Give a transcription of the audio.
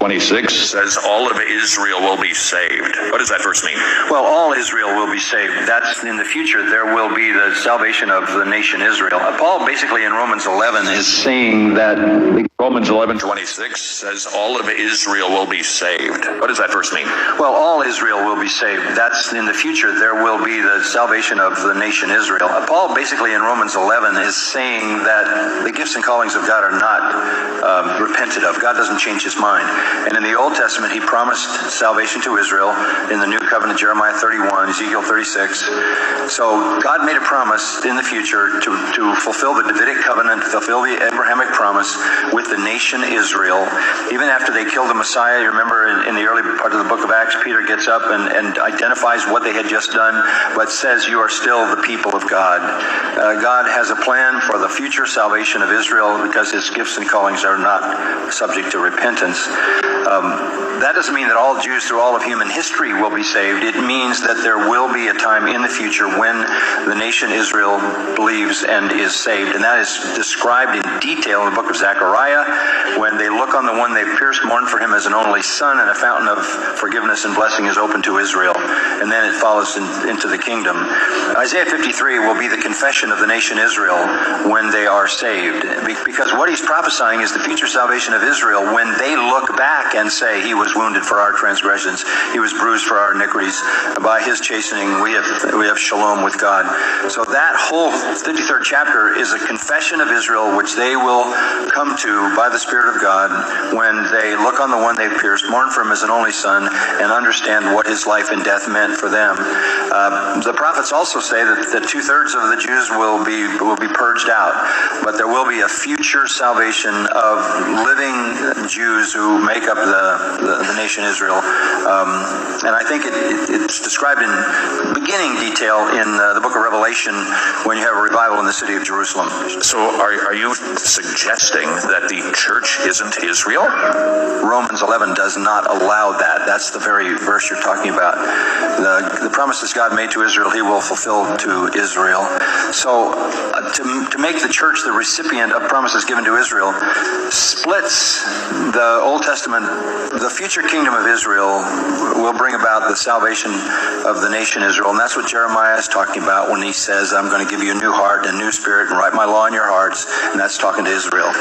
26 says all of Israel will be saved. What does that verse mean? Well, all Israel will be saved. That's in the future. There will be the salvation of the nation Israel. Paul basically in Romans 11 is saying that Romans 11:26 says all of Israel will be saved. What does that verse mean? Well, all Israel will be saved. That's in the future. There will be the salvation of the nation Israel. Paul basically in Romans 11 is saying that the gifts and callings of God are not repented of. God doesn't change his mind. And in the Old Testament, he promised salvation to Israel. In the New Covenant, Jeremiah 31, Ezekiel 36. So God made a promise in the future to fulfill the Davidic covenant, fulfill the Abrahamic promise with the nation Israel. Even after they killed the Messiah, you remember in the early part of the book of Acts, Peter gets up and identifies what they had just done, but says you are still the people of God. God has a plan for the future salvation of Israel because his gifts and callings are not subject to repentance. That doesn't mean that all Jews through all of human history will be saved. It means that there will be a time in the future when the nation Israel believes and is saved. And that is described in detail in the book of Zechariah, when they look on the one they've pierced, mourn for him as an only son, and a fountain of forgiveness and blessing is open to Israel. And then it follows into the kingdom. Isaiah 53 will be the confession of the nation Israel when they are saved. Because what he's prophesying is the future salvation of Israel when they look back and say, he was wounded for our transgressions, he was bruised for our iniquities, by his chastening we have shalom with God. So that whole 53rd chapter is a confession of Israel, which they will come to by the Spirit of God when they look on the one they've pierced, mourn for him as an only son, and understand what his life and death meant for them. The prophets also say that 2/3 of the Jews will be purged out, but there will be a future salvation of living Jews who make up the nation Israel. And I think it's described in beginning detail in the book of Revelation when you have a revival in the city of Jerusalem. So are you suggesting that the church isn't Israel? Romans 11 does not allow that. That's the very verse you're talking about. The promises God made to Israel, he will fulfill to Israel. So to make the church the recipient of promises given to Israel splits the Old Testament. The future kingdom of Israel will bring about the salvation of the nation Israel. And that's what Jeremiah is talking about when he says, I'm going to give you a new heart and a new spirit and write my law in your hearts. And that's talking to Israel.